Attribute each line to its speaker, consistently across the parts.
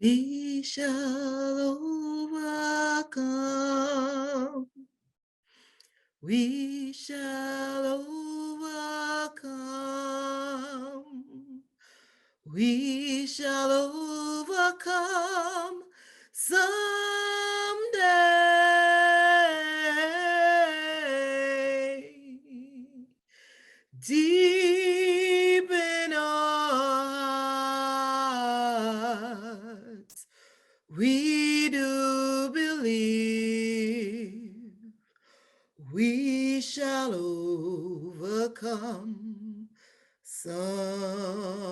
Speaker 1: We shall overcome. We shall overcome. We shall overcome someday. Deep in our hearts, we do believe we shall overcome someday.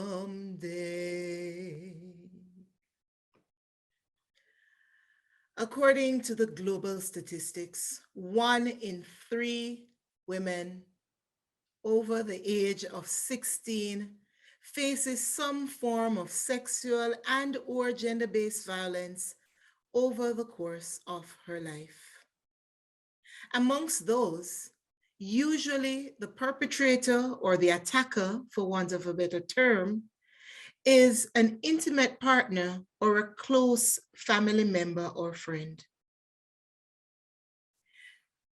Speaker 1: According to the global statistics, 1 in 3 women over the age of 16 faces some form of sexual and or gender-based violence over the course of her life. Amongst those, usually the perpetrator or the attacker, for want of a better term, is an intimate partner or a close family member or friend.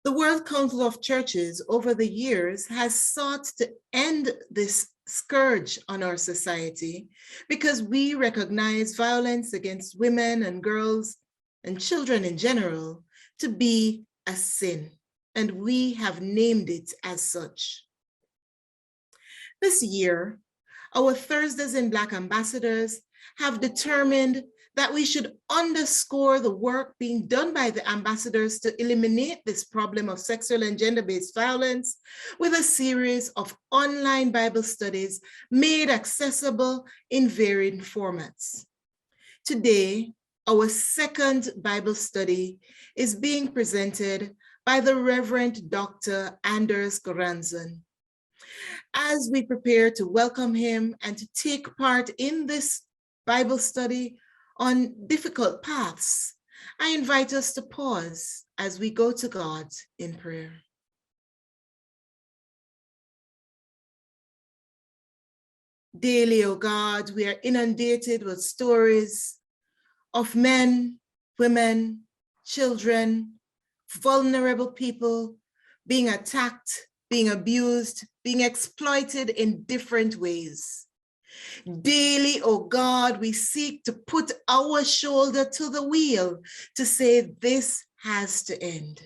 Speaker 1: The World Council of Churches over the years has sought to end this scourge on our society because we recognize violence against women and girls and children in general to be a sin, and we have named it as such. This year, our Thursdays in Black ambassadors have determined that we should underscore the work being done by the ambassadors to eliminate this problem of sexual and gender-based violence with a series of online Bible studies made accessible in varying formats. Today, our second Bible study is being presented by the Reverend Dr. Anders Göranzon. As we prepare to welcome him and to take part in this Bible study on difficult paths, I invite us to pause as we go to God in prayer. Daily, O God, we are inundated with stories of men, women, children, vulnerable people being attacked, being abused, being exploited in different ways. Daily, oh God, we seek to put our shoulder to the wheel to say this has to end.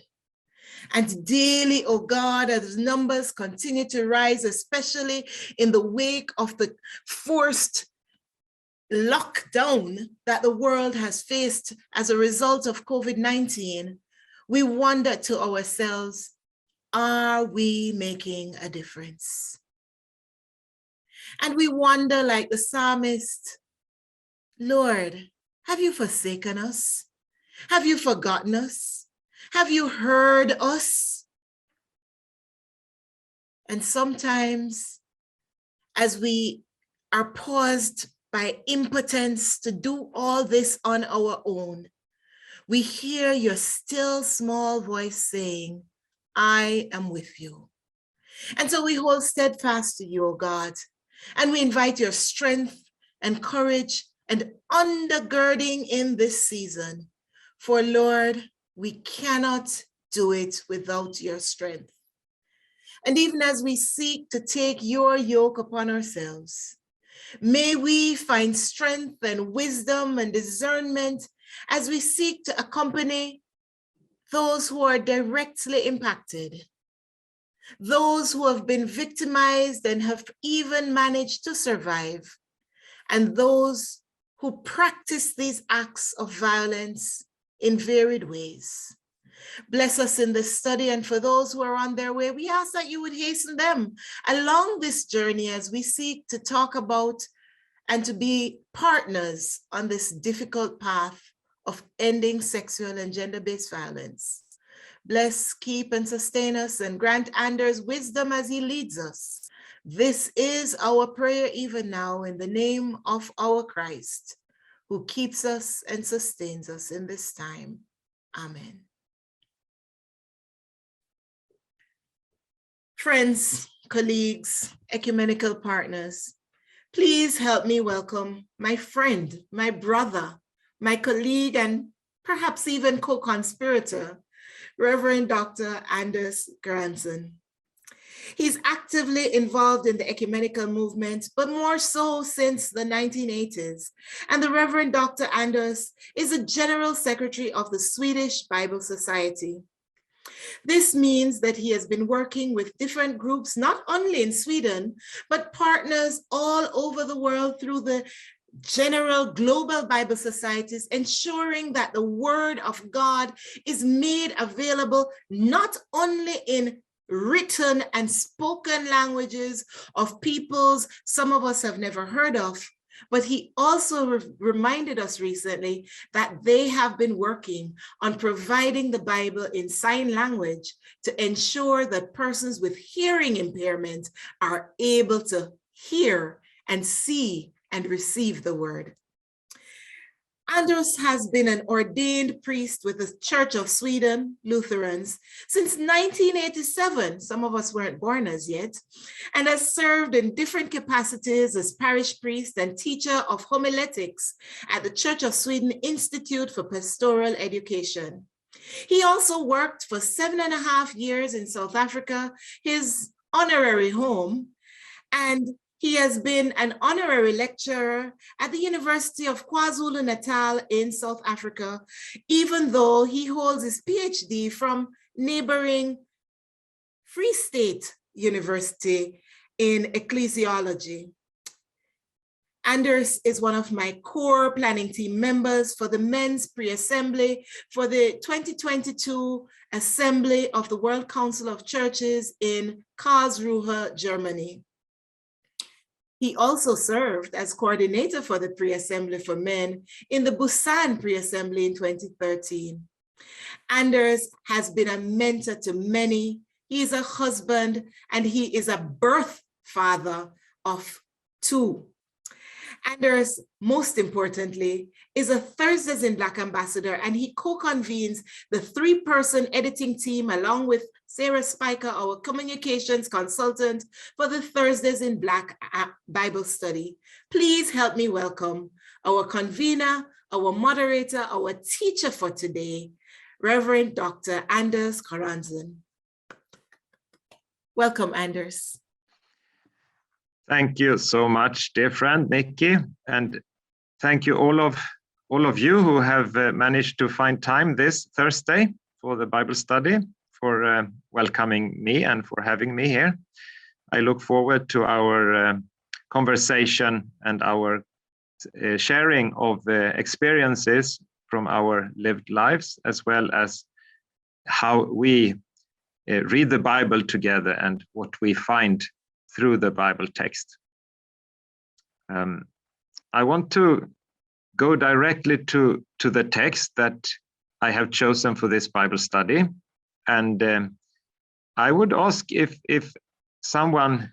Speaker 1: And daily, oh God, as numbers continue to rise, especially in the wake of the forced lockdown that the world has faced as a result of COVID-19, we wonder to ourselves, are we making a difference? And we wonder, like the psalmist, Lord, have you forsaken us? Have you forgotten us? Have you heard us? And sometimes, as we are paused by impotence to do all this on our own, we hear your still small voice saying, I am with you. And so we hold steadfast to you, O God, and we invite your strength and courage and undergirding in this season. For Lord, we cannot do it without your strength. And even as we seek to take your yoke upon ourselves, may we find strength and wisdom and discernment as we seek to accompany those who are directly impacted, those who have been victimized and have even managed to survive, and those who practice these acts of violence in varied ways. Bless us in this study, and for those who are on their way, we ask that you would hasten them along this journey as we seek to talk about and to be partners on this difficult path of ending sexual and gender-based violence. Bless, keep, and sustain us, and grant Anders wisdom as he leads us. This is our prayer even now in the name of our Christ, who keeps us and sustains us in this time. Amen. Friends, colleagues, ecumenical partners, please help me welcome my friend, my brother, my colleague and perhaps even co-conspirator, Reverend Dr. Anders Göranzon. He's actively involved in the ecumenical movement, but more so since the 1980s. And the Reverend Dr. Anders is the General Secretary of the Swedish Bible Society. This means that he has been working with different groups, not only in Sweden, but partners all over the world through the general global Bible societies, ensuring that the word of God is made available not only in written and spoken languages of peoples some of us have never heard of, but he also reminded us recently that they have been working on providing the Bible in sign language to ensure that persons with hearing impairment are able to hear and see and receive the word. Anders has been an ordained priest with the Church of Sweden, Lutherans, since 1987. Some of us weren't born as yet, and has served in different capacities as parish priest and teacher of homiletics at the Church of Sweden Institute for Pastoral Education. He also worked for 7.5 years in South Africa, his honorary home, and he has been an honorary lecturer at the University of KwaZulu-Natal in South Africa, even though he holds his PhD from neighboring Free State University in ecclesiology. Anders is one of my core planning team members for the Men's Pre-Assembly for the 2022 Assembly of the World Council of Churches in Karlsruhe, Germany. He also served as coordinator for the Pre-Assembly for Men in the Busan Pre-Assembly in 2013. Anders has been a mentor to many. He is a husband and he is a birth father of 2. Anders, most importantly, is a Thursdays in Black ambassador, and he co-convenes the 3-person editing team along with Sarah Spiker, our communications consultant, for the Thursdays in Black Bible study. Please help me welcome our convener, our moderator, our teacher for today, Reverend Dr. Anders Göranzon. Welcome, Anders.
Speaker 2: Thank you so much, dear friend Nikki, and thank you all of you who have managed to find time this Thursday for the Bible study, for welcoming me and for having me here. I look forward to our conversation and our sharing of experiences from our lived lives, as well as how we read the Bible together and what we find through the Bible text. I want to go directly to the text that I have chosen for this Bible study. And I would ask if someone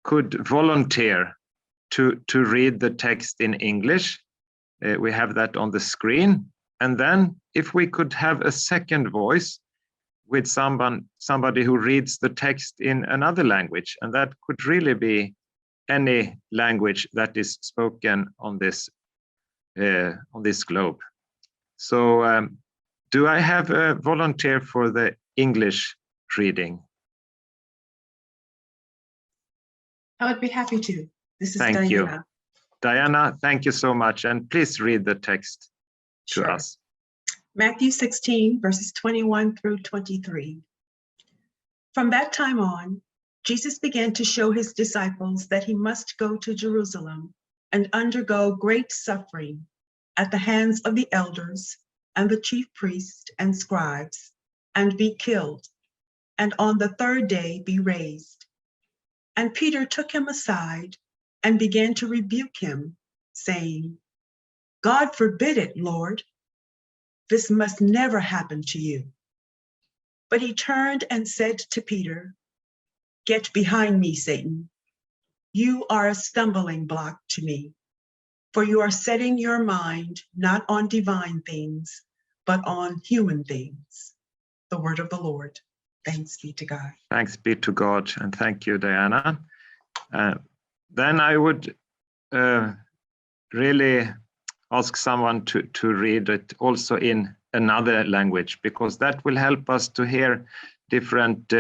Speaker 2: could volunteer to read the text in English. We have that on the screen. And then if we could have a second voice with somebody who reads the text in another language, and that could really be any language that is spoken on this globe. So do I have a volunteer for the English reading?
Speaker 3: I would be happy to. This is
Speaker 2: Thank
Speaker 3: Diana.
Speaker 2: you. Diana, thank you so much. And please read the text to us.
Speaker 3: Matthew 16, verses 21 through 23. From that time on, Jesus began to show his disciples that he must go to Jerusalem and undergo great suffering at the hands of the elders and the chief priests and scribes, and be killed, and on the 3rd day be raised. And Peter took him aside and began to rebuke him, saying, God forbid it, Lord. This must never happen to you. But he turned and said to Peter, Get behind me, Satan. You are a stumbling block to me, for you are setting your mind not on divine things, but on human things. The word of the Lord. Thanks be to God.
Speaker 2: Thanks be to God, and thank you, Diana. Then I would really ask someone to read it also in another language, because that will help us to hear different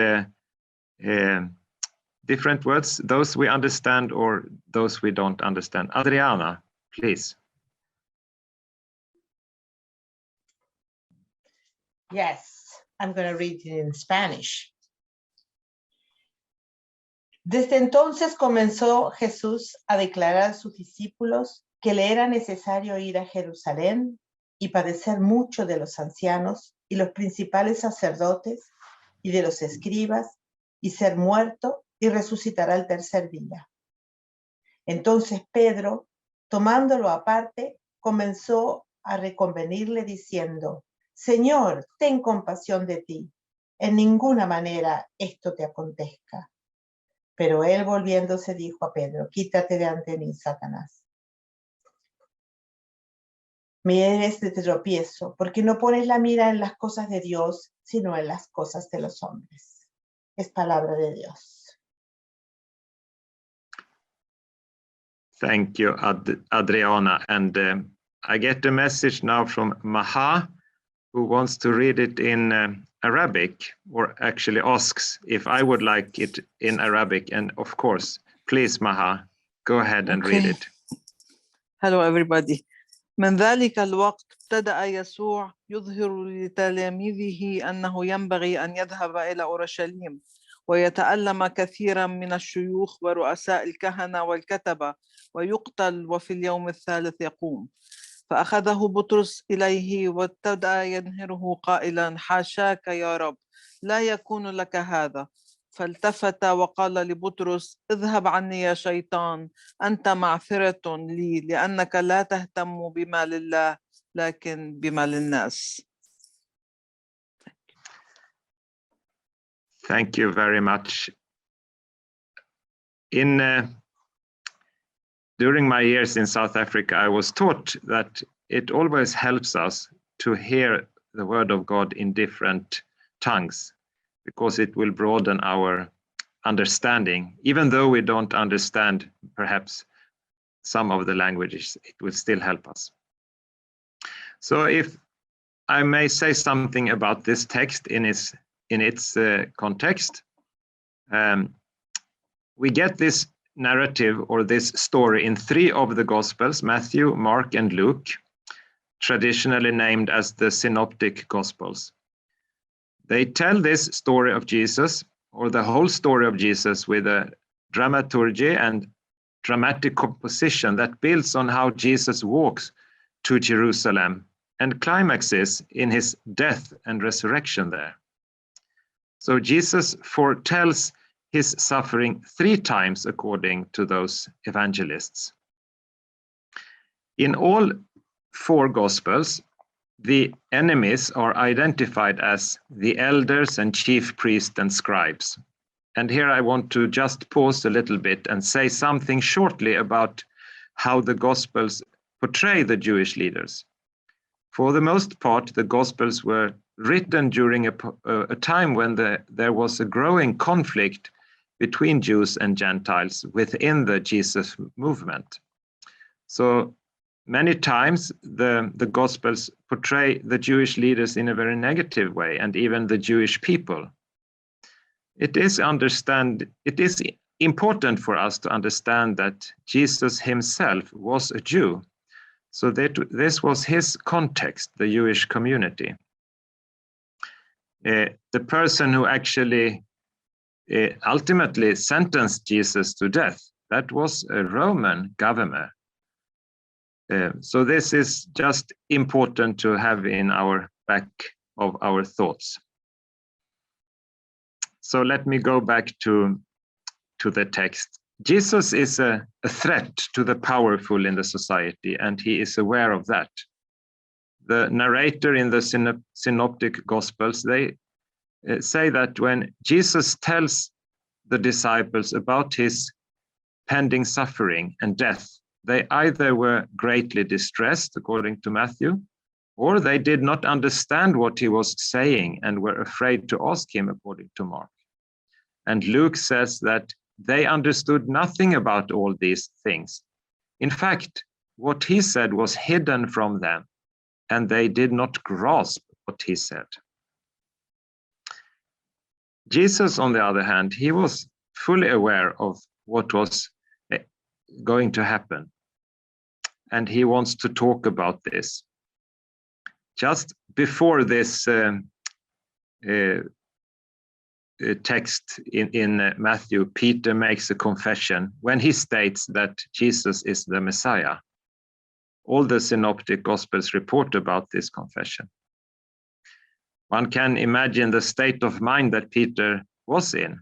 Speaker 2: different words, those we understand or those we don't understand. Adriana, please.
Speaker 1: Yes, I'm going to read it in Spanish. Desde entonces comenzó Jesús a declarar a sus discípulos que le era necesario ir a Jerusalén y padecer mucho de los ancianos y los principales sacerdotes y de los escribas y ser muerto y resucitar al tercer día. Entonces Pedro, tomándolo aparte, comenzó a reconvenirle diciendo: Señor, ten compasión de ti, en ninguna manera esto te acontezca. Pero él volviéndose dijo a Pedro: quítate de ante mí, Satanás. Me eres de tropiezo, porque no pones la mira en las cosas de Dios, sino en las cosas de los hombres. Es palabra de Dios.
Speaker 2: Thank you, Adriana. And I get a message now from Maha, who wants to read it in Arabic, or actually asks if I would like it in Arabic. And of course, please, Maha, go ahead and read it.
Speaker 4: Hello, everybody. من ذلك الوقت ابتدأ يسوع يظهر لتلاميذه أنه ينبغي أن يذهب إلى أورشليم ويتألم كثيرا من الشيوخ ورؤساء الكهنة والكتبة ويقتل وفي اليوم الثالث يقوم. فأخذه بطرس إليه وابتدأ ينهره قائلا: حاشاك يا رب، لا يكون لك هذا. فالتفت وقال لبطرس: اذهب عني يا شيطان، أنت معثرة لي، لأنك لا تهتم بما لله لكن بما للناس.
Speaker 2: Thank you very much. During my years in South Africa, I was taught that it always helps us to hear the word of God in different tongues, because it will broaden our understanding. Even though we don't understand perhaps some of the languages, it will still help us. So if I may say something about this text in its context, we get this narrative or this story in 3 of the Gospels, Matthew, Mark, and Luke, traditionally named as the Synoptic Gospels. They tell this story of Jesus, or the whole story of Jesus, with a dramaturgy and dramatic composition that builds on how Jesus walks to Jerusalem and climaxes in his death and resurrection there. So Jesus foretells his suffering 3 times according to those evangelists. In all 4 Gospels, the enemies are identified as the elders and chief priests and scribes. And here I want to just pause a little bit and say something shortly about how the Gospels portray the Jewish leaders. For the most part, the Gospels were written during a time when there was a growing conflict between Jews and Gentiles within the Jesus movement. So many times the Gospels portray the Jewish leaders in a very negative way, and even the Jewish people. It is important for us to understand that Jesus himself was a Jew. So that this was his context, the Jewish community. The person who actually ultimately sentenced Jesus to death, that was a Roman governor. So this is just important to have in our back of our thoughts. So let me go back to the text. Jesus is a threat to the powerful in the society, and he is aware of that. The narrator in the Synoptic Gospels, they say that when Jesus tells the disciples about his pending suffering and death, they either were greatly distressed, according to Matthew, or they did not understand what he was saying and were afraid to ask him, according to Mark. And Luke says that they understood nothing about all these things. In fact, what he said was hidden from them, and they did not grasp what he said. Jesus, on the other hand, he was fully aware of what was going to happen, and he wants to talk about this. Just before this text in Matthew, Peter makes a confession when he states that Jesus is the Messiah. All the Synoptic Gospels report about this confession. One can imagine the state of mind that Peter was in,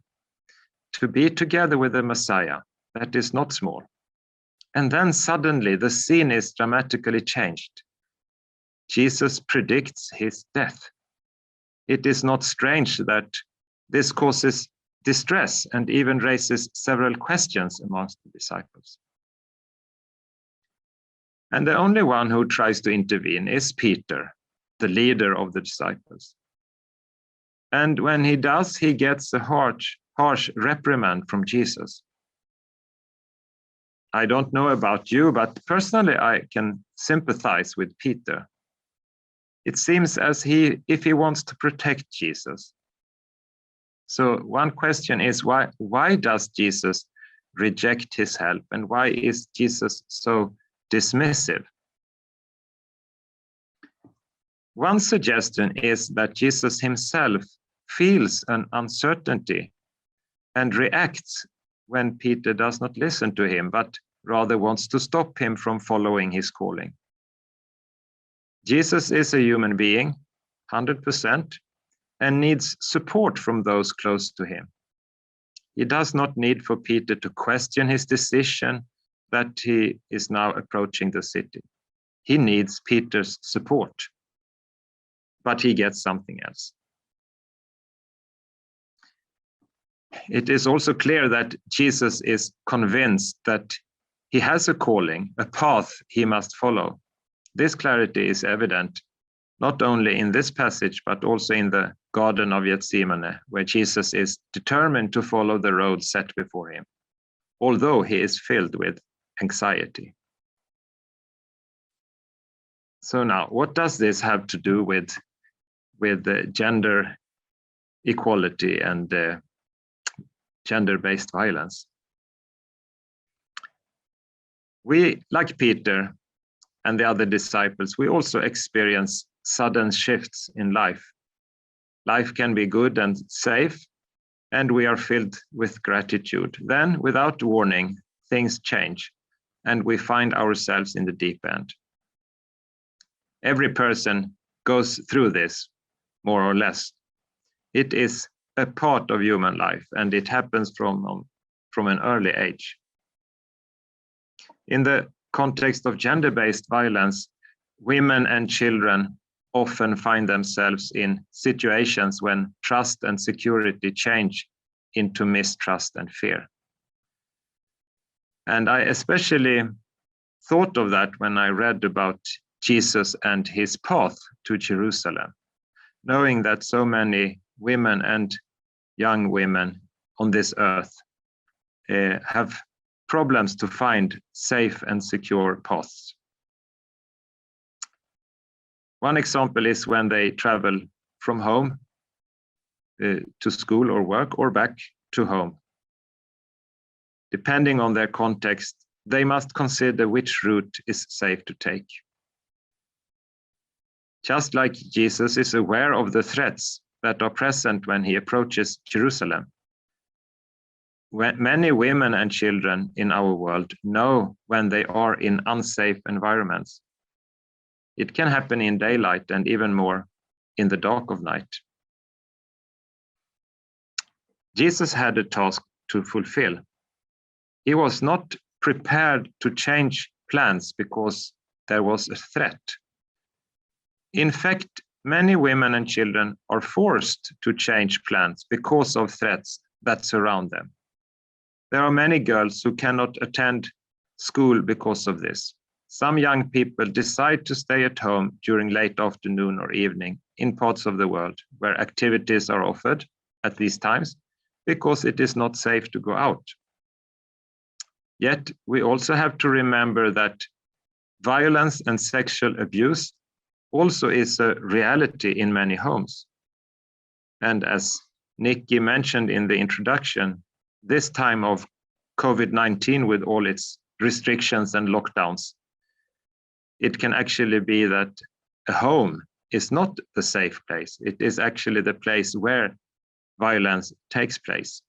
Speaker 2: to be together with the Messiah. That is not small. And then suddenly the scene is dramatically changed. Jesus predicts his death. It is not strange that this causes distress and even raises several questions amongst the disciples. And the only one who tries to intervene is Peter, the leader of the disciples. And when he does, he gets a harsh reprimand from Jesus. I don't know about you, but personally I can sympathize with Peter. It seems as if he wants to protect Jesus. So one question is, why does Jesus reject his help, and why is Jesus so dismissive? One suggestion is that Jesus himself feels an uncertainty and reacts when Peter does not listen to him, but rather wants to stop him from following his calling. Jesus is a human being, 100%, and needs support from those close to him. He does not need for Peter to question his decision that he is now approaching the city. He needs Peter's support, but he gets something else. It is also clear that Jesus is convinced that he has a calling, a path he must follow. This clarity is evident not only in this passage, but also in the Garden of Gethsemane, where Jesus is determined to follow the road set before him, although he is filled with anxiety. So now, what does this have to do with gender equality and gender-based violence? We, like Peter and the other disciples, we also experience sudden shifts in life. Life can be good and safe, and we are filled with gratitude. Then, without warning, things change, and we find ourselves in the deep end. Every person goes through this, more or less. It is a part of human life, and it happens from an early age. In the context of gender-based violence, women and children often find themselves in situations when trust and security change into mistrust and fear. And I especially thought of that when I read about Jesus and his path to Jerusalem, knowing that so many women and young women on this earth have problems to find safe and secure paths. One example is when they travel from home to school or work, or back to home. Depending on their context, they must consider which route is safe to take. Just like Jesus is aware of the threats that are present when he approaches Jerusalem, many women and children in our world know when they are in unsafe environments. It can happen in daylight and even more in the dark of night. Jesus had a task to fulfill. He was not prepared to change plans because there was a threat. In fact, many women and children are forced to change plans because of threats that surround them. There are many girls who cannot attend school because of this. Some young people decide to stay at home during late afternoon or evening in parts of the world where activities are offered at these times because it is not safe to go out. Yet we also have to remember that violence and sexual abuse also is a reality in many homes. And as Nikki mentioned in the introduction, this time of COVID-19 with all its restrictions and lockdowns, it can actually be that a home is not the safe place. It is actually the place where violence takes place.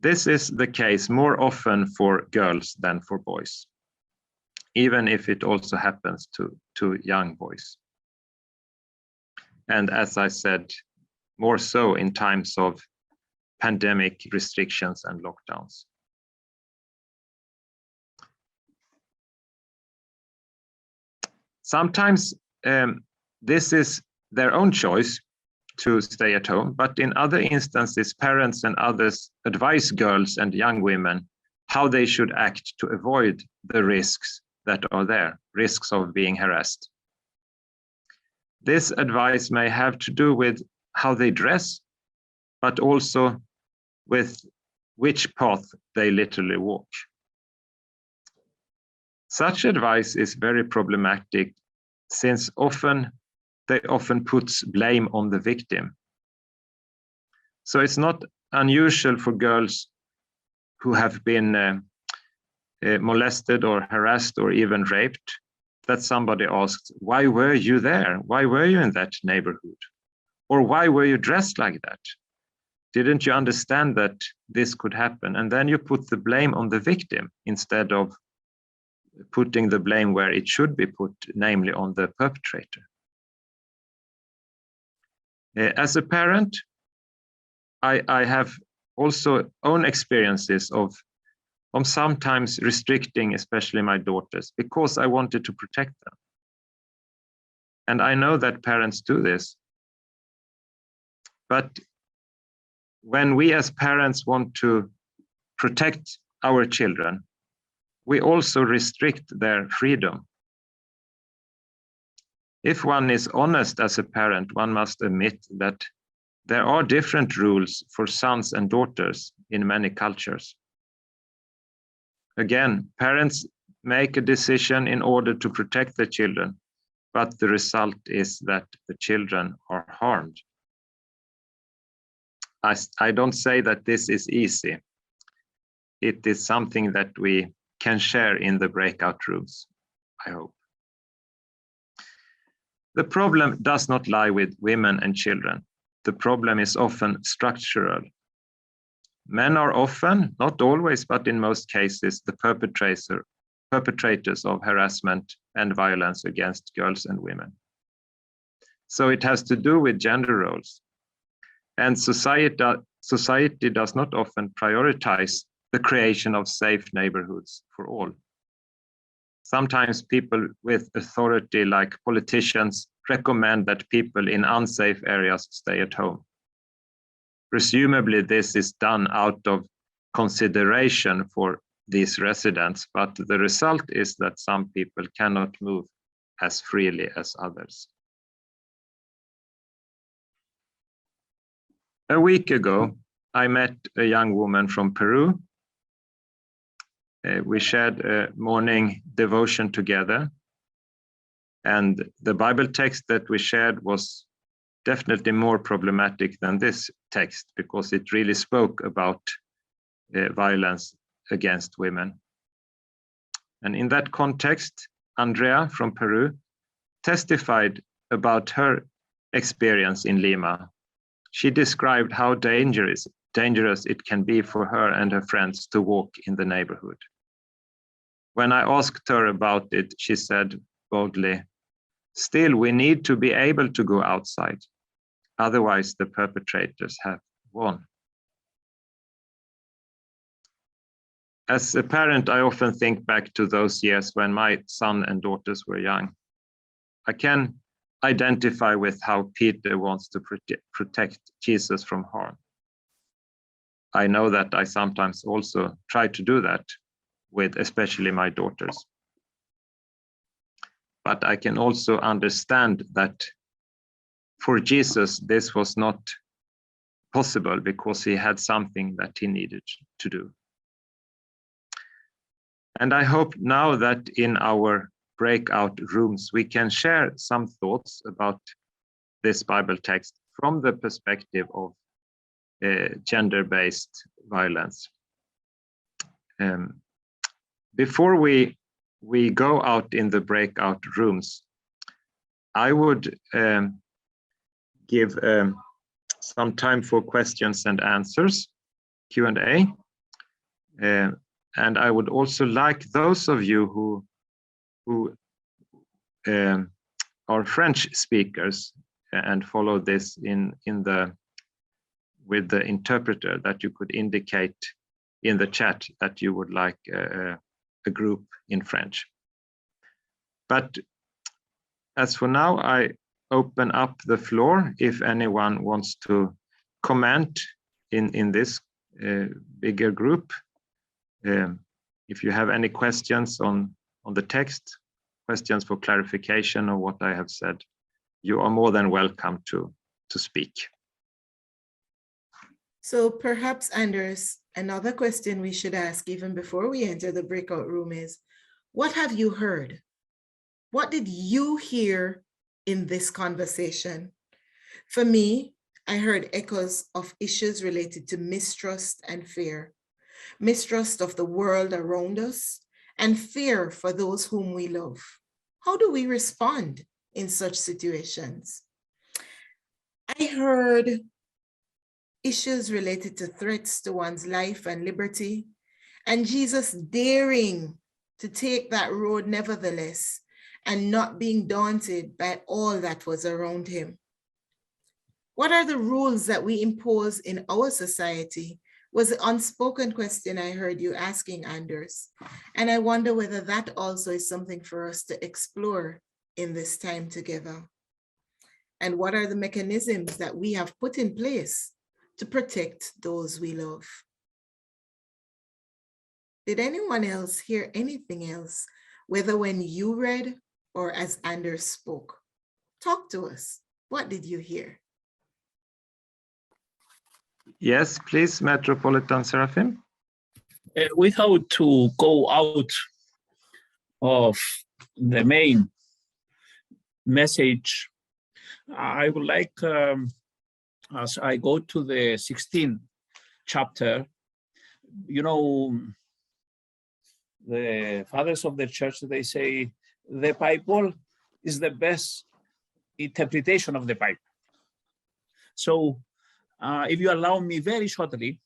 Speaker 2: This is the case more often for girls than for boys, even if it also happens to young boys. And as I said, more so in times of pandemic restrictions and lockdowns. Sometimes this is their own choice to stay at home, but in other instances, parents and others advise girls and young women how they should act to avoid the risks that are there, risks of being harassed. This advice may have to do with how they dress, but also with which path they literally walk. Such advice is very problematic since they often puts blame on the victim. So it's not unusual for girls who have been molested or harassed or even raped that somebody asks, why were you there? Why were you in that neighborhood? Or why were you dressed like that? Didn't you understand that this could happen? And then you put the blame on the victim instead of putting the blame where it should be put, namely on the perpetrator. As a parent, I have also own experiences of sometimes restricting, especially my daughters, because I wanted to protect them. And I know that parents do this. But when we as parents want to protect our children, we also restrict their freedom. If one is honest as a parent, one must admit that there are different rules for sons and daughters in many cultures. Again, parents make a decision in order to protect their children, but the result is that the children are harmed. I don't say that this is easy. It is something that we can share in the breakout rooms, I hope. The problem does not lie with women and children. The problem is often structural. Men are often, not always, but in most cases, the perpetrators of harassment and violence against girls and women. So it has to do with gender roles. And society does not often prioritize the creation of safe neighborhoods for all. Sometimes people with authority, like politicians, recommend that people in unsafe areas stay at home. Presumably, this is done out of consideration for these residents, but the result is that some people cannot move as freely as others. A week ago, I met a young woman from Peru. We shared a morning devotion together, and the Bible text that we shared was definitely more problematic than this text because it really spoke about violence against women. And in that context, Andrea from Peru testified about her experience in Lima. She described how dangerous it can be for her and her friends to walk in the neighborhood. When I asked her about it, she said boldly, "Still, we need to be able to go outside. Otherwise, the perpetrators have won." As a parent, I often think back to those years when my son and daughters were young. I can identify with how Peter wants to protect Jesus from harm. I know that I sometimes also try to do that with especially my daughters. But I can also understand that for Jesus, this was not possible because he had something that he needed to do. And I hope now that in our breakout rooms, we can share some thoughts about this Bible text from the perspective of gender-based violence. Before we go out in the breakout rooms, I would give some time for questions and answers, Q&A. And I would also like those of you who are French speakers and follow this with the interpreter, that you could indicate in the chat that you would like a group in French. But as for now, I open up the floor if anyone wants to comment in this bigger group. If you have any questions on the text, questions for clarification of what I have said, you are more than welcome to speak.
Speaker 1: So perhaps, Anders, another question we should ask even before we enter the breakout room is, what have you heard? What did you hear in this conversation? For me, I heard echoes of issues related to mistrust and fear. Mistrust of the world around us and fear for those whom we love. How do we respond in such situations? I heard issues related to threats to one's life and liberty, and Jesus daring to take that road nevertheless, and not being daunted by all that was around him. What are the rules that we impose in our society was the unspoken question I heard you asking, Anders. And I wonder whether that also is something for us to explore in this time together. And what are the mechanisms that we have put in place to protect those we love? Did anyone else hear anything else, whether when you read or as Anders spoke? Talk to us. What did you hear?
Speaker 2: Yes, please, Metropolitan Seraphim.
Speaker 5: We have to go out of the main message. I would like, as I go to the 16th chapter, you know, the fathers of the church, they say the Bible is the best interpretation of the Bible. So if you allow me very shortly,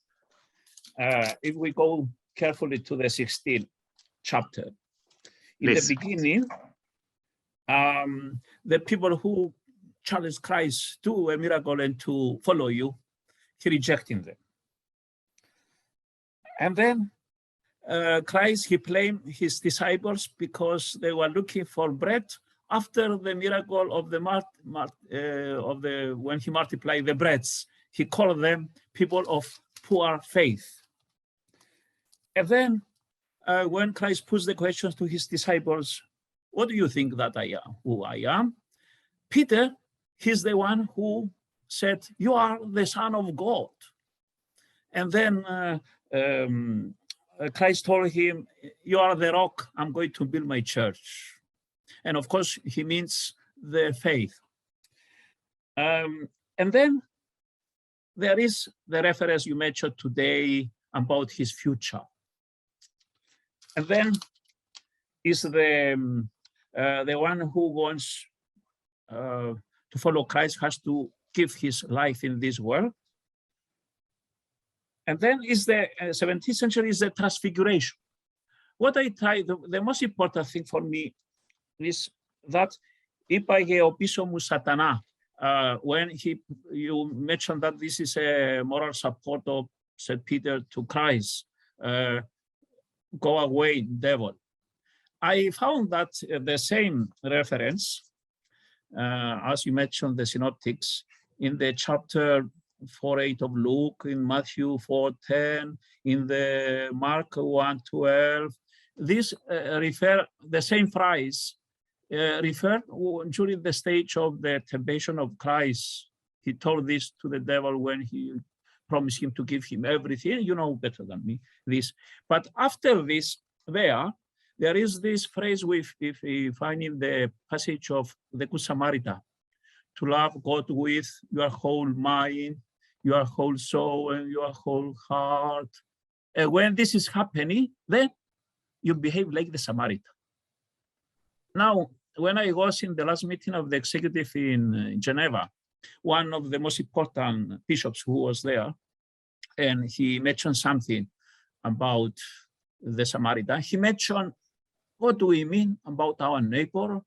Speaker 5: if we go carefully to the 16th chapter, in
Speaker 2: Please.
Speaker 5: the beginning, the people who challenged Christ to do a miracle and to follow you, he rejecting them. And then Christ, he blamed his disciples because they were looking for bread after the miracle of when he multiplied the breads. He called them people of poor faith. And then when Christ puts the questions to his disciples, what do you think that I am, who I am? Peter, he's the one who said, you are the Son of God. And then Christ told him, you are the rock, I'm going to build my church. And of course, he means the faith. And then there is the reference you mentioned today about his future. And then is the one who wants to follow Christ has to give his life in this world. And then is the 17th century is the transfiguration. What I try, the most important thing for me is that when you mentioned that this is a moral support of St. Peter to Christ, go away, devil. I found that the same reference, as you mentioned, the Synoptics, in the chapter 4:8 of Luke, in Matthew 4:10, in the Mark 1:12. This refer the same phrase referred during the stage of the temptation of Christ. He told this to the devil when he promised him to give him everything. You know better than me this. But after this, there There is this phrase if we find in the passage of the Good Samaritan, to love God with your whole mind, your whole soul, and your whole heart. And when this is happening, then you behave like the Samaritan. Now, when I was in the last meeting of the executive in Geneva, one of the most important bishops who was there, and he mentioned something about the Samaritan. He mentioned, what do we mean about our neighbor?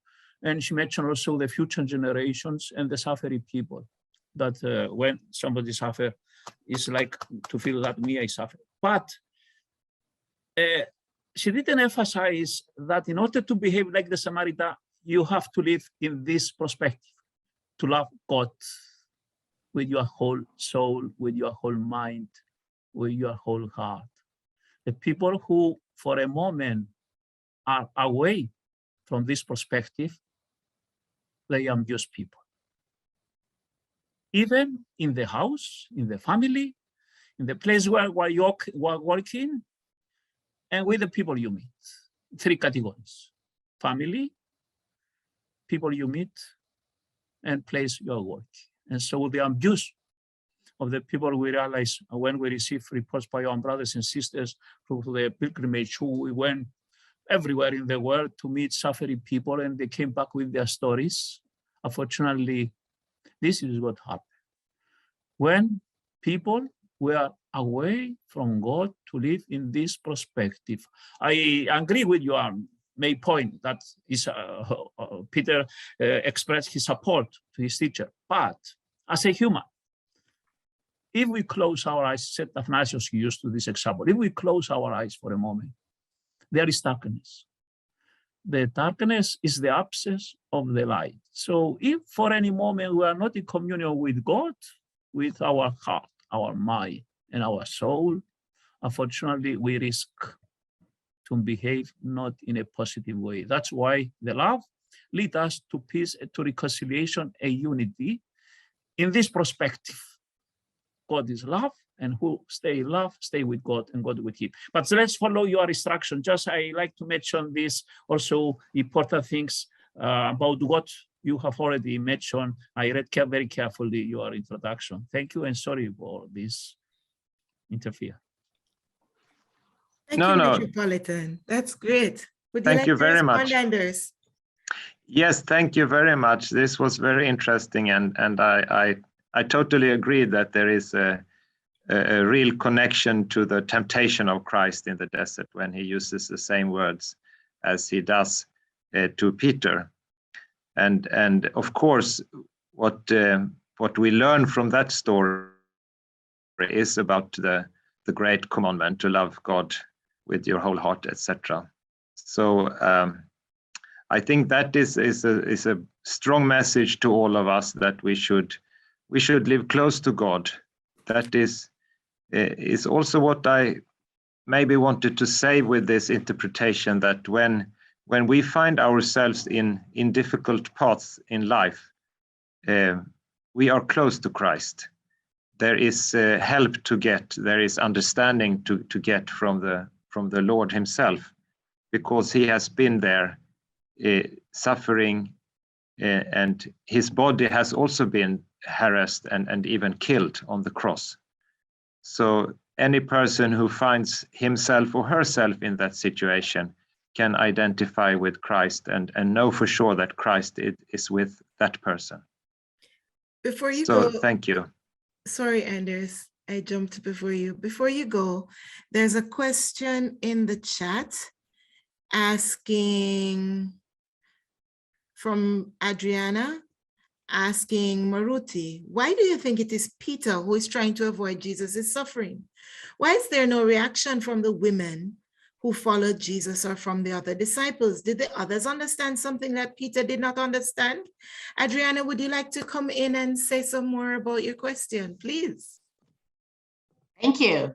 Speaker 5: And she mentioned also the future generations and the suffering people, that when somebody suffers, it's like to feel that me, I suffer. But she didn't emphasize that in order to behave like the Samaritan, you have to live in this perspective, to love God with your whole soul, with your whole mind, with your whole heart. The people who, for a moment, are away from this perspective, they abuse people. Even in the house, in the family, in the place where you're working, and with the people you meet. 3 categories: family, people you meet, and place you're working. And so the abuse of the people, we realize when we receive reports by our brothers and sisters through the pilgrimage, who we went everywhere in the world to meet suffering people, and they came back with their stories. Unfortunately, this is what happened. When people were away from God to live in this perspective. I agree with your main point that is Peter expressed his support to his teacher. But as a human, if we close our eyes, St. Athanasius used to this example, if we close our eyes for a moment, there is darkness. The darkness is the absence of the light. So if for any moment we are not in communion with God, with our heart, our mind, and our soul, unfortunately, we risk to behave not in a positive way. That's why the love leads us to peace, to reconciliation, and unity. In this perspective, God is love, and who stay in love, stay with God, and God with him. But let's follow your instruction. Just I like to mention this also important things about what you have already mentioned. I read very carefully your introduction. Thank you, and sorry for this interfere.
Speaker 1: Thank you, Metropolitan. That's great. Would you like to respond, Anders?
Speaker 2: Yes, thank you very much. This was very interesting, and I totally agree that there is a real connection to the temptation of Christ in the desert when he uses the same words as he does to Peter. And of course, what we learn from that story is about the great commandment to love God with your whole heart, etc. So I think that is a strong message to all of us, that we should live close to God. That is also what I maybe wanted to say with this interpretation, that when we find ourselves in difficult paths in life, we are close to Christ. There is help to get, there is understanding to get from the Lord himself, because he has been there suffering, and his body has also been harassed and even killed on the cross. So any person who finds himself or herself in that situation can identify with Christ and know for sure that Christ is with that person.
Speaker 1: Before you go,
Speaker 2: thank you.
Speaker 1: Sorry, Anders, I jumped before you. Before you go, there's a question in the chat asking from Adriana, asking Maruti, why do you think it is Peter who is trying to avoid Jesus' suffering? Why is there no reaction from the women who followed Jesus or from the other disciples? Did the others understand something that Peter did not understand? Adriana, would you like to come in and say some more about your question, please?
Speaker 6: Thank you.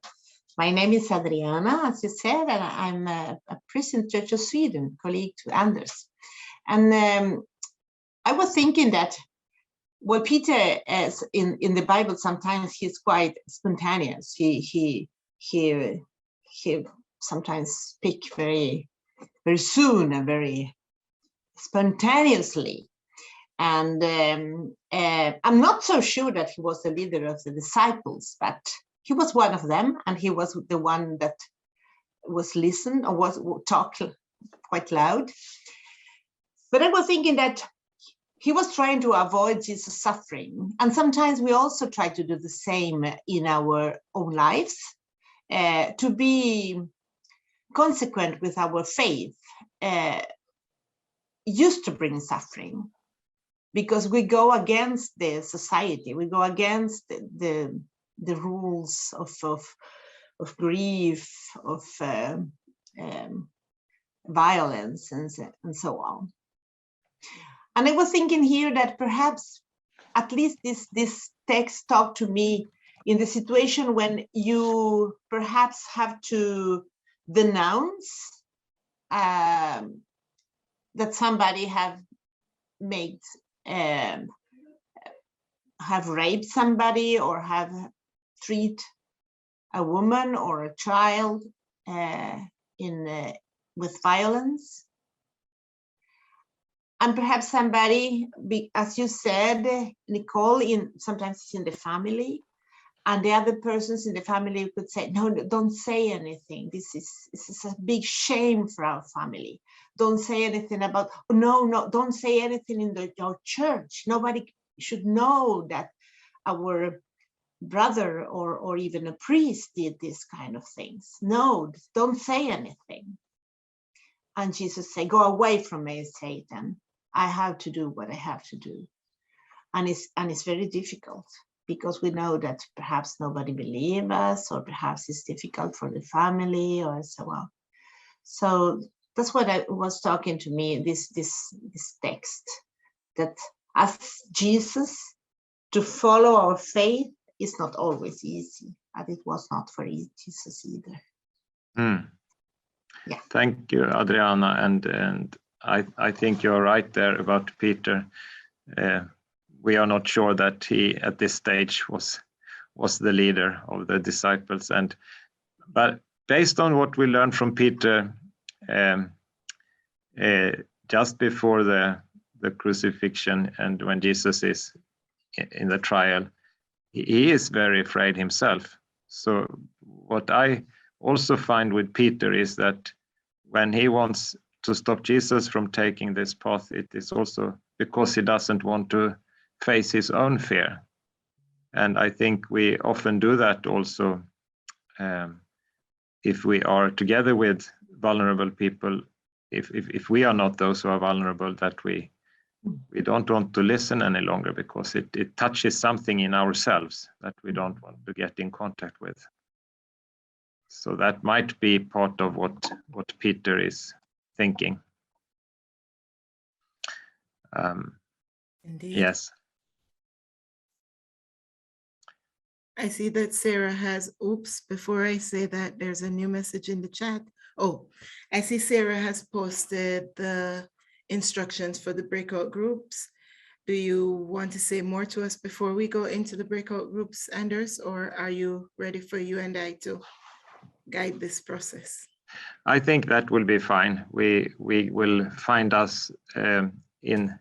Speaker 6: My name is Adriana, as you said, and I'm a priest in Church of Sweden, colleague to Anders. And I was thinking that, well, Peter, as in the Bible, sometimes he's quite spontaneous. He sometimes speak very very soon and very spontaneously. And I'm not so sure that he was the leader of the disciples, but he was one of them, and he was the one that was listened or was talked quite loud. But I was thinking that he was trying to avoid Jesus' suffering. And sometimes we also try to do the same in our own lives, to be consequent with our faith, used to bring suffering, because we go against the society, we go against the rules of grief, of violence, and so on. And I was thinking here that perhaps at least this text talked to me in the situation when you perhaps have to denounce that somebody have raped somebody, or have treated a woman or a child with violence. And perhaps somebody, as you said, Nicole, sometimes it's in the family, and the other persons in the family could say, no, don't say anything. This is a big shame for our family. Don't say anything about, no, don't say anything in your church. Nobody should know that our brother or even a priest did this kind of things. No, don't say anything. And Jesus said, go away from me, Satan. I have to do what I have to do. And it's very difficult, because we know that perhaps nobody believes us, or perhaps it's difficult for the family, or so on. So that's what I was talking to me, this text, that as Jesus, to follow our faith is not always easy, and it was not for Jesus either. Yeah.
Speaker 2: Thank you, Adriana, and I think you're right there about Peter. We are not sure that he at this stage was the leader of the disciples, but based on what we learned from Peter just before the crucifixion, and when Jesus is in the trial, he is very afraid himself. So what I also find with Peter is that when he wants to stop Jesus from taking this path, it is also because he doesn't want to face his own fear. And I think we often do that also if we are together with vulnerable people, if we are not those who are vulnerable, that we don't want to listen any longer, because it touches something in ourselves that we don't want to get in contact with. So that might be part of what Peter is thinking.
Speaker 1: Indeed.
Speaker 2: Yes.
Speaker 1: I see that Sarah has, oops, before I say that, there's a new message in the chat. Oh, I see Sarah has posted the instructions for the breakout groups. Do you want to say more to us before we go into the breakout groups, Anders, or are you ready for you and I to guide this process?
Speaker 2: I think that will be fine. We will find us in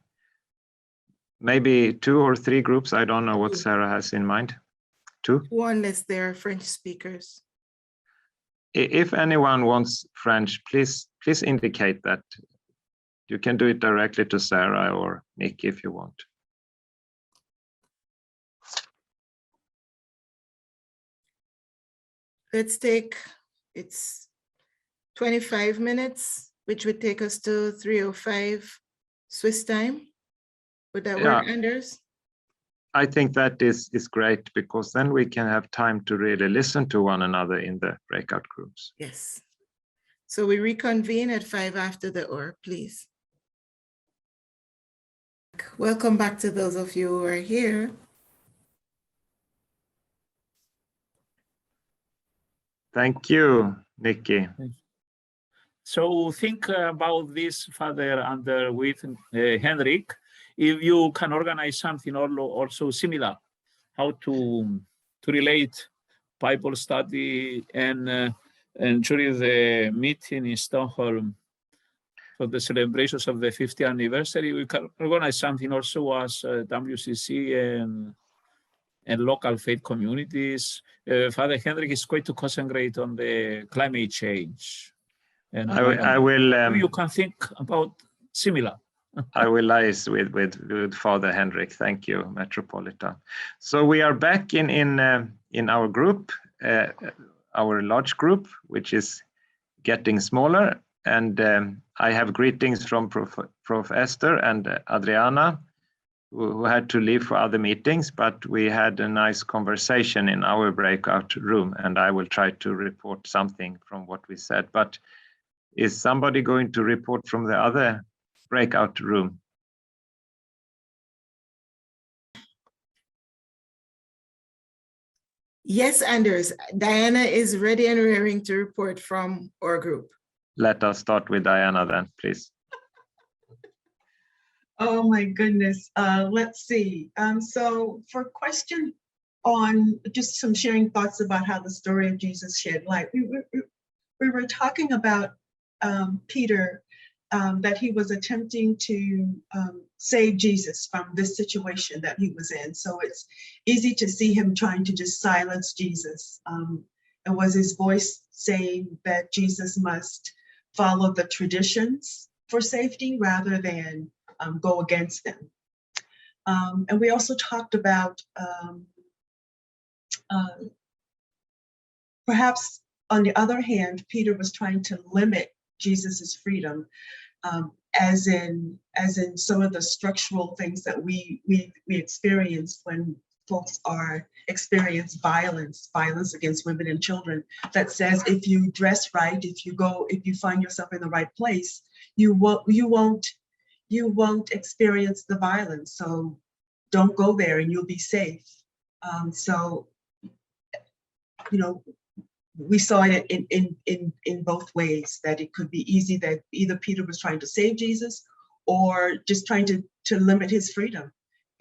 Speaker 2: maybe 2 or 3 groups. I don't know what Sarah has in mind. 2?
Speaker 1: Unless they're French speakers.
Speaker 2: If anyone wants French, please indicate that. You can do it directly to Sarah or Nick if you want.
Speaker 1: Let's take, it's 25 minutes, which would take us to 3:05 Swiss time. Would that work, Anders?
Speaker 2: I think that is great, because then we can have time to really listen to one another in the breakout groups.
Speaker 1: Yes. So we reconvene at 5 after the hour, please. Welcome back to those of you who are here.
Speaker 2: Thank you, Nikki.
Speaker 5: So think about this, Father, and with Henrik, if you can organize something also similar, how to relate Bible study and during the meeting in Stockholm, for the celebrations of the 50th anniversary. We can organize something also as WCC and local faith communities. Father Henrik is going to concentrate on the climate change. And
Speaker 2: I will.
Speaker 5: you can think about similar.
Speaker 2: I will liaise with Father Henrik. Thank you, Metropolitan. So we are back in our group, our large group, which is getting smaller. And I have greetings from Prof. Esther and Adriana, who had to leave for other meetings, but we had a nice conversation in our breakout room, and I will try to report something from what we said. But is somebody going to report from the other breakout room?
Speaker 1: Yes, Anders. Diana is ready and raring to report from our group.
Speaker 2: Let us start with Diana then, please.
Speaker 3: Oh my goodness. Let's see. So for question on just some sharing thoughts about how the story of Jesus shed light, we were talking about Peter, that he was attempting to save Jesus from this situation that he was in. So it's easy to see him trying to just silence Jesus. It was his voice saying that Jesus must follow the traditions for safety rather than go against them. And we also talked about perhaps on the other hand, Peter was trying to limit Jesus's freedom, as in some of the structural things that we experience when folks experience violence against women and children, that says if you dress right, if you find yourself in the right place, you won't experience the violence. So don't go there and you'll be safe. So, you know, we saw it in both ways, that it could be easy that either Peter was trying to save Jesus or just trying to limit his freedom.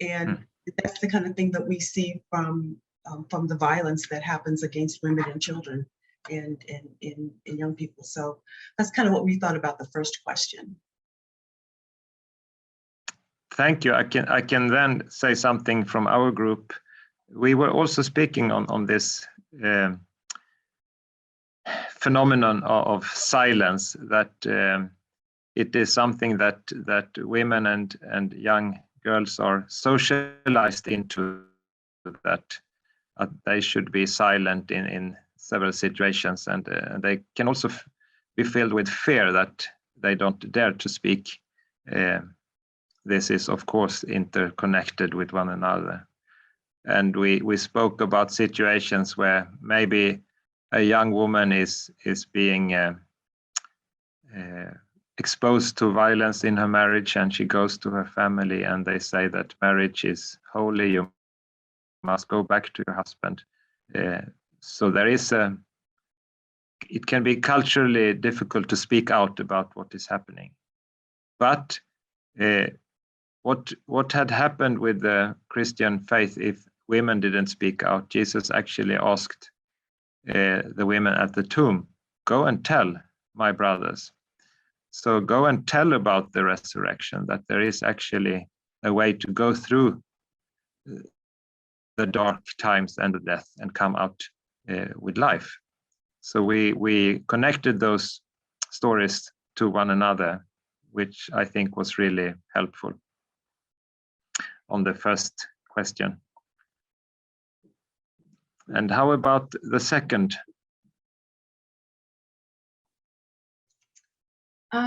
Speaker 3: And that's the kind of thing that we see from the violence that happens against women and children and young people. So that's kind of what we thought about the first question.
Speaker 2: Thank you. I can then say something from our group. We were also speaking on this phenomenon of silence, that it is something that women and young girls are socialized into, that they should be silent in several situations, and they can also be filled with fear that they don't dare to speak. This is of course interconnected with one another, and we spoke about situations where maybe a young woman is being exposed to violence in her marriage, and she goes to her family and they say that marriage is holy, you must go back to your husband. So there is it can be culturally difficult to speak out about what is happening. But what had happened with the Christian faith if women didn't speak out? Jesus actually asked the women at the tomb, go and tell my brothers. So go and tell about the resurrection, that there is actually a way to go through the dark times and the death and come out with life. So we connected those stories to one another, which I think was really helpful on the first question. And how about the second?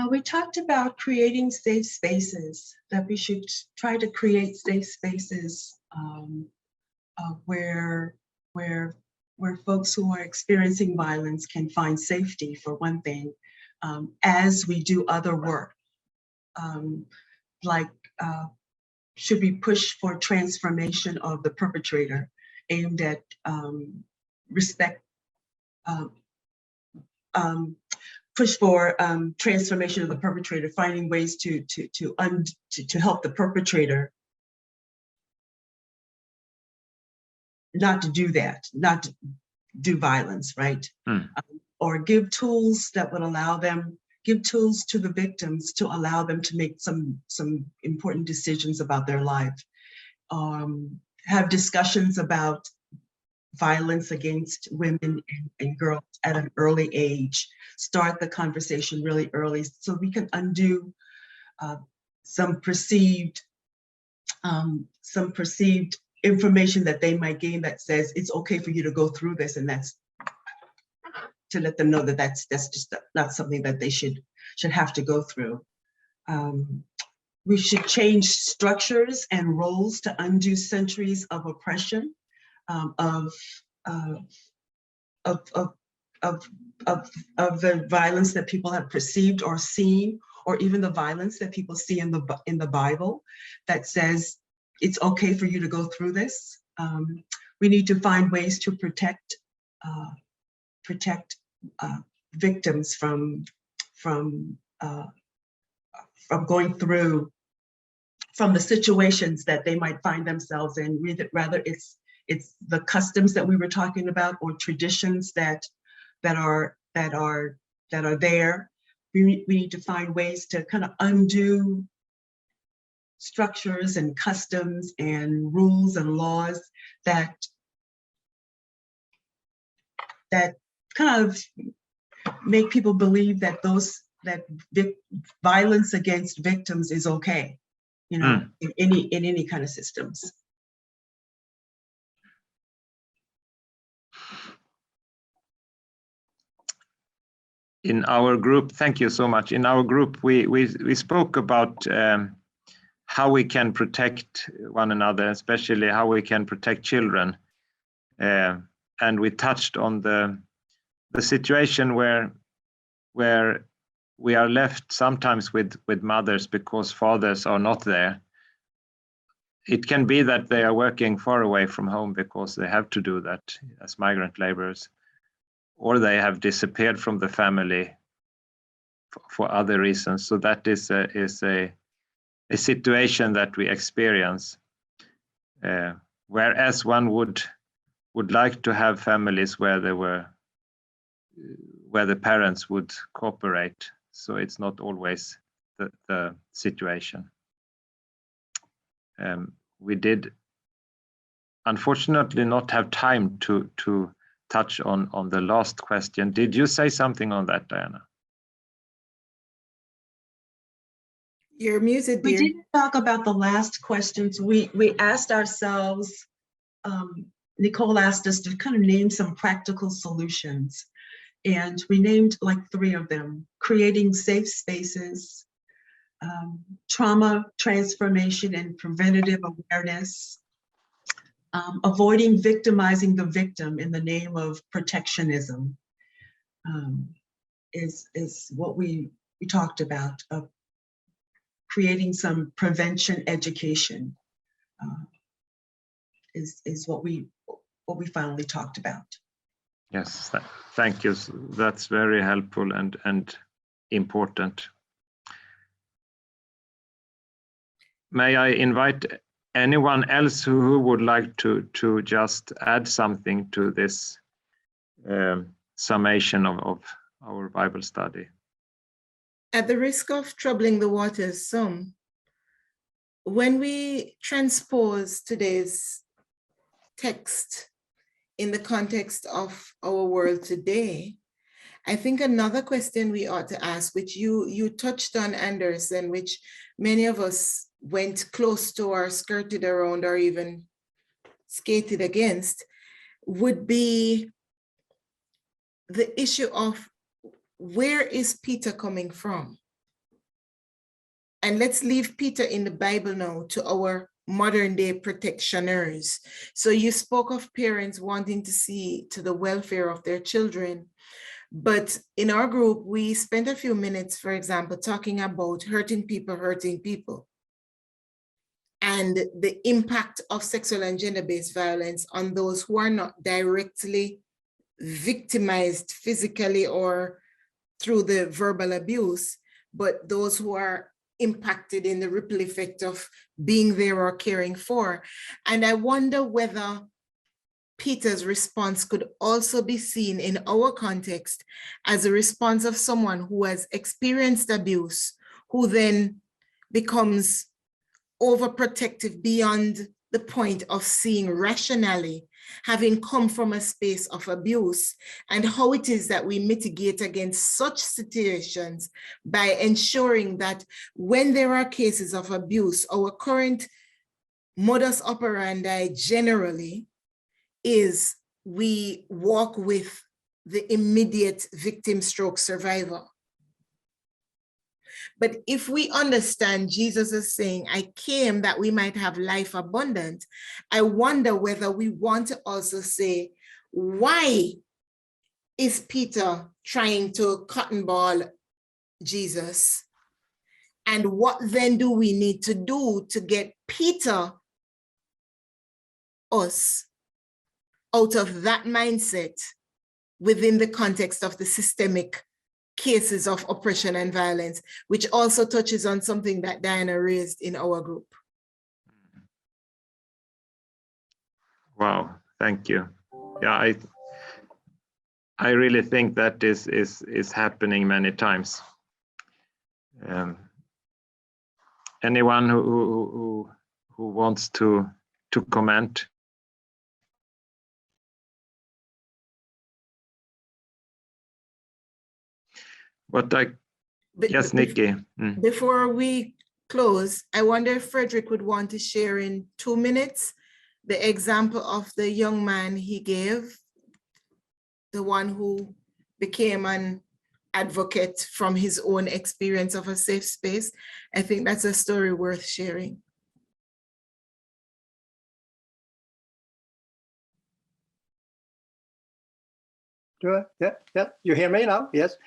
Speaker 3: We talked about creating safe spaces, that we should try to create safe spaces where folks who are experiencing violence can find safety, for one thing, as we do other work. Should we push for transformation of the perpetrator, aimed at push for transformation of the perpetrator, finding ways to help the perpetrator not to do that, not to do violence, right? Or give tools that would allow them give tools to the victims to allow them to make some important decisions about their life. Have discussions about violence against women and girls at an early age. Start the conversation really early so we can undo some perceived information that they might gain that says it's okay for you to go through this, and that's to let them know that that's just not something that they should have to go through. We should change structures and roles to undo centuries of oppression, of the violence that people have perceived or seen, or even the violence that people see in the Bible that says it's okay for you to go through this. We need to find ways to protect victims from going through, from the situations that they might find themselves in, rather it's the customs that we were talking about, or traditions that are there. We need to find ways to kind of undo structures and customs and rules and laws that kind of make people believe that violence against victims is okay, you know, in any kind of systems.
Speaker 2: In our group, thank you so much. In our group, we spoke about how we can protect one another, especially how we can protect children, and we touched on the situation where we are left sometimes with mothers because fathers are not there. It can be that they are working far away from home because they have to do that as migrant laborers, or they have disappeared from the family for other reasons. So that is a situation that we experience. Whereas one would like to have families where the parents would cooperate. So it's not always the situation. We did unfortunately not have time to touch on the last question. Did you say something on that, Diana?
Speaker 1: You're muted, dear.
Speaker 3: We didn't talk about the last questions. We asked ourselves, Nicole asked us to kind of name some practical solutions. And we named like 3 of them: creating safe spaces, trauma transformation and preventative awareness, avoiding victimizing the victim in the name of protectionism, is what we talked about. Creating some prevention education is what we finally talked about.
Speaker 2: Yes, thank you. That's very helpful and important. May I invite anyone else who would like to just add something to this summation of our Bible study?
Speaker 1: At the risk of troubling the waters some, when we transpose today's text in the context of our world today, I think another question we ought to ask, which you touched on, Anders, and which many of us went close to or skirted around or even skated against, would be the issue of where is Peter coming from? And let's leave Peter in the Bible now to our modern day protectioners. So you spoke of parents wanting to see to the welfare of their children. But in our group, we spent a few minutes, for example, talking about hurting people, and the impact of sexual and gender-based violence on those who are not directly victimized physically or through the verbal abuse, but those who are impacted in the ripple effect of being there or caring for. And I wonder whether Peter's response could also be seen in our context as a response of someone who has experienced abuse, who then becomes overprotective beyond the point of seeing rationally, having come from a space of abuse, and how it is that we mitigate against such situations by ensuring that when there are cases of abuse, our current modus operandi generally is we walk with the immediate victim stroke survivor. But if we understand Jesus is saying, I came that we might have life abundant, I wonder whether we want to also say, why is Peter trying to cotton ball Jesus? And what then do we need to do to get Peter, us, out of that mindset within the context of the systemic cases of oppression and violence, which also touches on something that Diana raised in our group.
Speaker 2: Wow, thank you. Yeah, I really think that is happening many times. Anyone who wants to comment? Yes, Nikki.
Speaker 1: Before we close, I wonder if Frederick would want to share in 2 minutes the example of the young man he gave, the one who became an advocate from his own experience of a safe space. I think that's a story worth sharing.
Speaker 7: Yeah. You hear me now? Yes.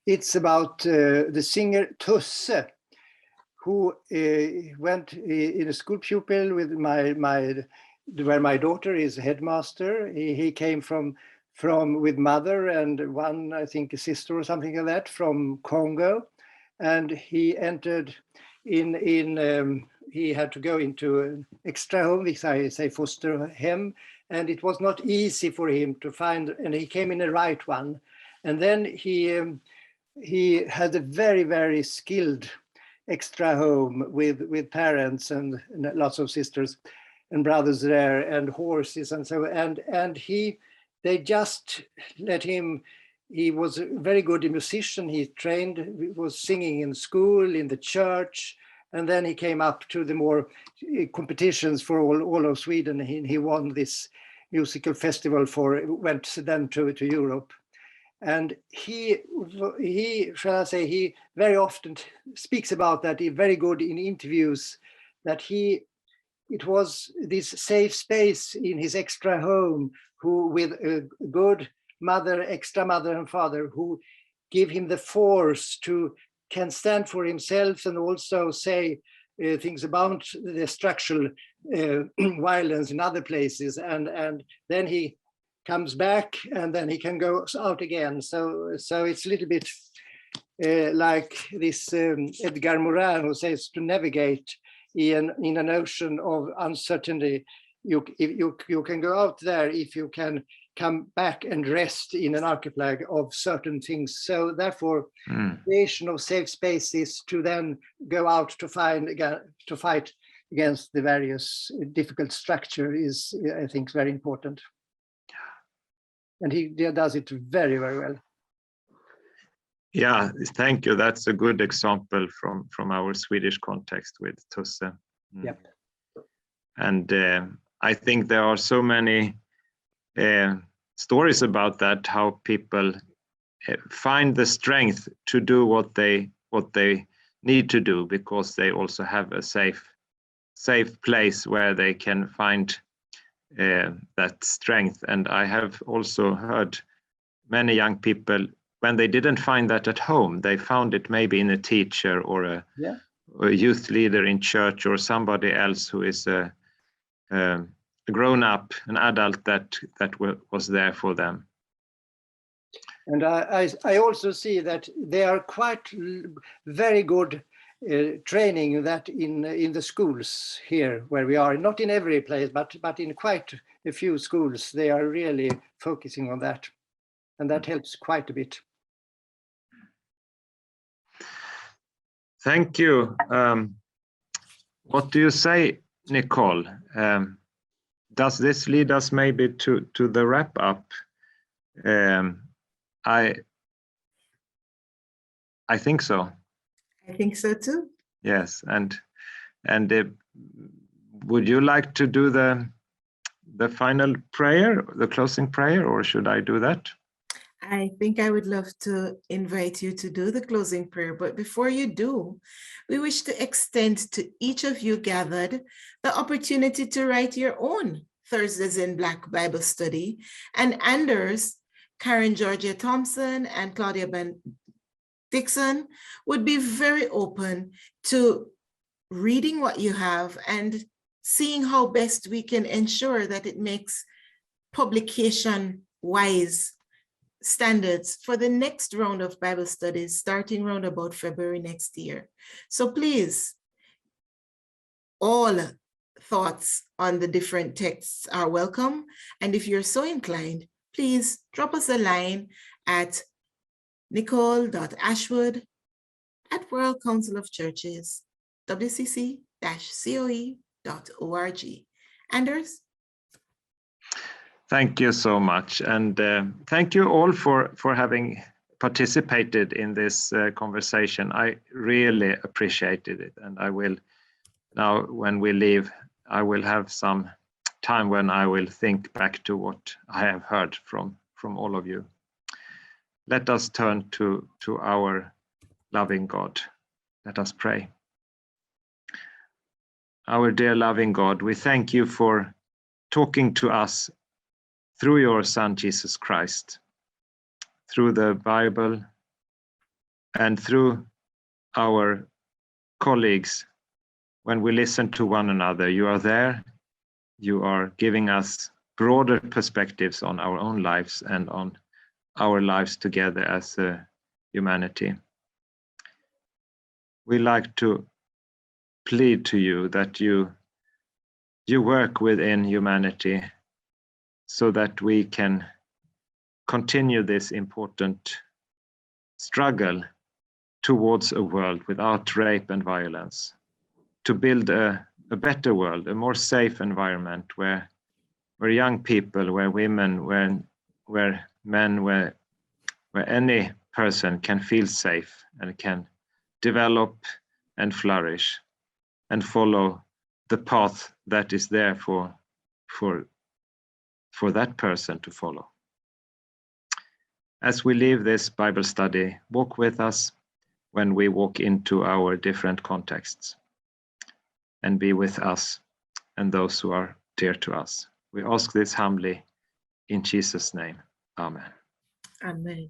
Speaker 7: It's about the singer Tusse, who went in a school pupil with where my daughter is headmaster. He came from with mother and one, I think, a sister or something like that from Congo, and he entered he had to go into an extra home, which I say foster hem, and it was not easy for him to find, and he came in the right one, and then he had a very, very skilled extra home with parents and lots of sisters and brothers there and horses and so, and they just let him. He was a very good musician. He trained, was singing in school, in the church, and then he came up to the more competitions for all of Sweden. He won this musical festival went then to Europe. And he very often speaks about that. He's very good in interviews, that it was this safe space in his extra home, who with a good mother, extra mother and father, who give him the force to can stand for himself and also say things about the structural violence in other places. And then he comes back and then he can go out again. So it's a little bit like this Edgar Morin, who says to navigate in an ocean of uncertainty. You can go out there if you can come back and rest in an archipelago of certain things. So therefore, creation of safe spaces to then go out to fight against the various difficult structure is, I think, very important. And he does it very, very well.
Speaker 2: Yeah, thank you. That's a good example from our Swedish context with Tusse.
Speaker 7: Yep.
Speaker 2: And I think there are so many stories about that, how people find the strength to do what they need to do, because they also have a safe place where they can find that strength. And I have also heard many young people, when they didn't find that at home, they found it maybe in a teacher or a youth leader in church, or somebody else who is a grown up, an adult that was there for them.
Speaker 7: And I also see that they are quite very good training that in the schools here where we are, not in every place, but in quite a few schools, they are really focusing on that. And that helps quite a bit.
Speaker 2: Thank you. What do you say, Nicole? Does this lead us maybe to the wrap up? I think so.
Speaker 1: I think so too.
Speaker 2: Yes, and would you like to do the final prayer, the closing prayer, or should I do that?
Speaker 1: I think I would love to invite you to do the closing prayer, but before you do, we wish to extend to each of you gathered the opportunity to write your own Thursdays in Black Bible study. And Anders, Karen Georgia Thompson, and Claudia Ben Dixon would be very open to reading what you have and seeing how best we can ensure that it makes publication wise standards for the next round of Bible studies, starting round about February next year. So please, all thoughts on the different texts are welcome. And if you're so inclined, please drop us a line at nicole.ashwood@World Council of Churches, wcc-coe.org. Anders?
Speaker 2: Thank you so much. And thank you all for having participated in this conversation. I really appreciated it. And I will now, when we leave, I will have some time when I will think back to what I have heard from all of you. Let us turn to our loving God. Let us pray. Our dear loving God, we thank you for talking to us through your Son, Jesus Christ, through the Bible, and through our colleagues. When we listen to one another, you are there. You are giving us broader perspectives on our own lives and on our lives together as a humanity. We like to plead to you that you work within humanity so that we can continue this important struggle towards a world without rape and violence, to build a better world, a more safe environment where young people, where women, where men, where any person can feel safe and can develop and flourish and follow the path that is there for that person to follow. As we leave this Bible study, walk with us when we walk into our different contexts, and be with us and those who are dear to us. We ask this humbly in Jesus' name. Amen.
Speaker 1: Amen.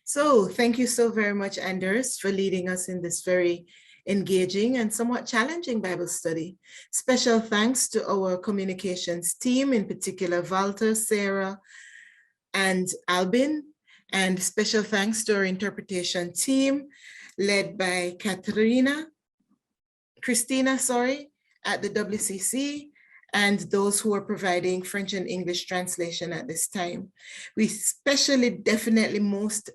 Speaker 1: So thank you so very much, Anders, for leading us in this very engaging and somewhat challenging Bible study. Special thanks to our communications team, in particular, Walter, Sarah, and Albin. And special thanks to our interpretation team, led by Christina, at the WCC, and those who are providing French and English translation at this time. We especially, definitely, most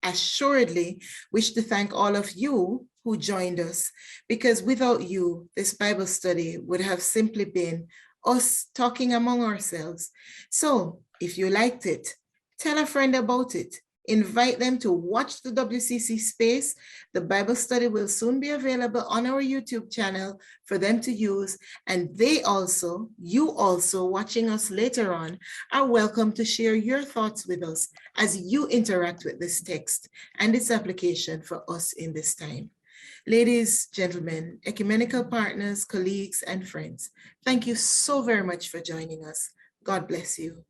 Speaker 1: assuredly wish to thank all of you who joined us, because without you, this Bible study would have simply been us talking among ourselves. So if you liked it, tell a friend about it. Invite them to watch the WCC space. The Bible study will soon be available on our YouTube channel for them to use. And you also watching us later on, are welcome to share your thoughts with us as you interact with this text and its application for us in this time. Ladies, gentlemen, ecumenical partners, colleagues, and friends, thank you so very much for joining us. God bless you.